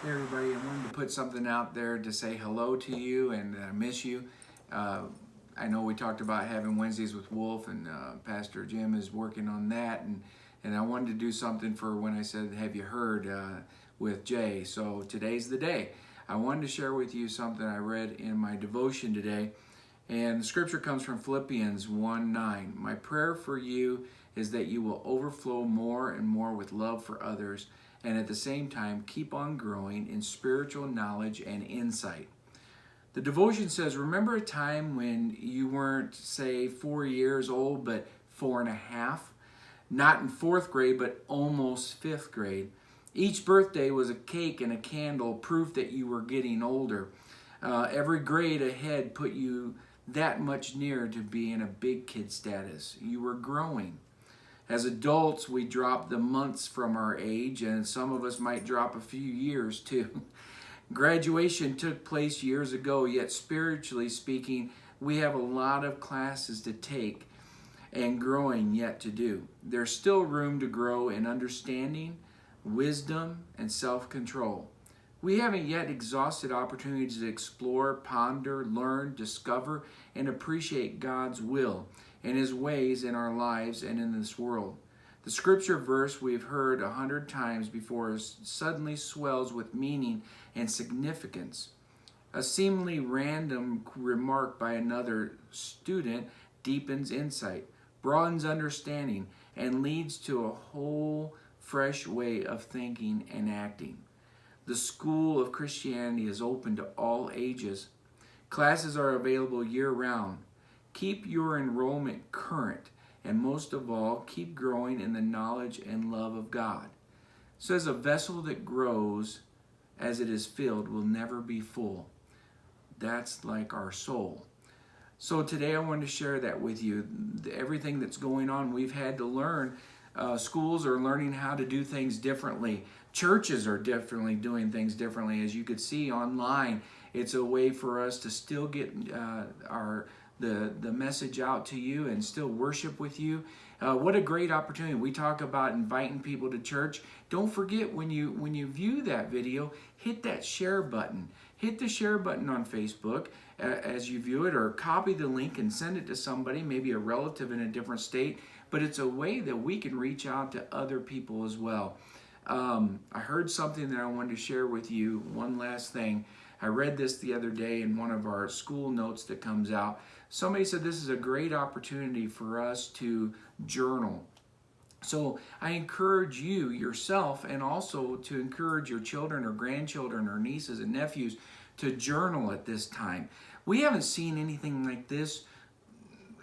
Hey everybody, I wanted to put something out there to say hello to you and I miss you. Uh, I know we talked about having Wednesdays with Wolf and Pastor Jim is working on that and I wanted to do something for when I said have you heard with Jay. So today's the day. I wanted to share with you something I read in my devotion today, and the scripture comes from Philippians 1:9. My prayer for you is that you will overflow more and more with love for others, and at the same time keep on growing in spiritual knowledge and insight. The devotion says, remember a time when you weren't, say, 4 years old, but 4.5? Not in fourth grade, but almost fifth grade. Each birthday was a cake and a candle, proof that you were getting older. Every grade ahead put you that much nearer to being a big kid status. You were growing. As adults, we drop the months from our age, and some of us might drop a few years too. Graduation took place years ago, yet spiritually speaking, we have a lot of classes to take and growing yet to do. There's still room to grow in understanding, wisdom, and self-control. We haven't yet exhausted opportunities to explore, ponder, learn, discover, and appreciate God's will and His ways in our lives and in this world. The scripture verse we've heard 100 times before suddenly swells with meaning and significance. A seemingly random remark by another student deepens insight, broadens understanding, and leads to a whole fresh way of thinking and acting. The school of Christianity is open to all ages. Classes are available year-round. Keep your enrollment current, and most of all, keep growing in the knowledge and love of God. It says a vessel that grows as it is filled will never be full. That's like our soul. So today I wanted to share that with you. Everything that's going on, we've had to learn. Schools are learning how to do things differently. Churches are definitely doing things differently. As you could see online, it's a way for us to still get the message out to you and still worship with you. What a great opportunity. We talk about inviting people to church. Don't forget, when you view that video, hit that share button. Hit the share button on Facebook as you view it, or copy the link and send it to somebody, maybe a relative in a different state. But it's a way that we can reach out to other people as well. I heard something that I wanted to share with you. One last thing. I read this the other day in one of our school notes that comes out. Somebody said this is a great opportunity for us to journal. So I encourage you yourself, and also to encourage your children or grandchildren or nieces and nephews to journal at this time. We haven't seen anything like this,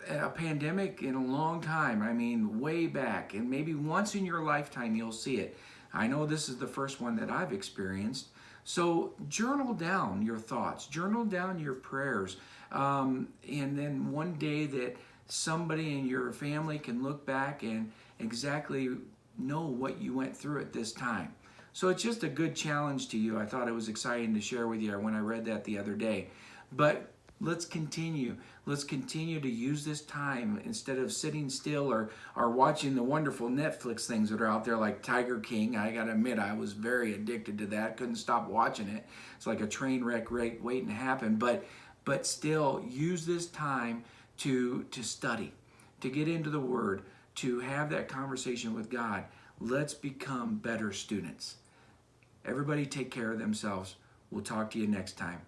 a pandemic, in a long time. I mean, way back, and maybe once in your lifetime you'll see it. I know this is the first one that I've experienced. So journal down your thoughts, journal down your prayers, and then one day that somebody in your family can look back and exactly know what you went through at this time. So it's just a good challenge to you. I thought it was exciting to share with you when I read that the other day. But let's continue. Let's continue to use this time instead of sitting still or watching the wonderful Netflix things that are out there like Tiger King. I gotta admit, I was very addicted to that. Couldn't stop watching it. It's like a train wreck waiting to happen. But still, use this time to study, to get into the Word, to have that conversation with God. Let's become better students. Everybody take care of themselves. We'll talk to you next time.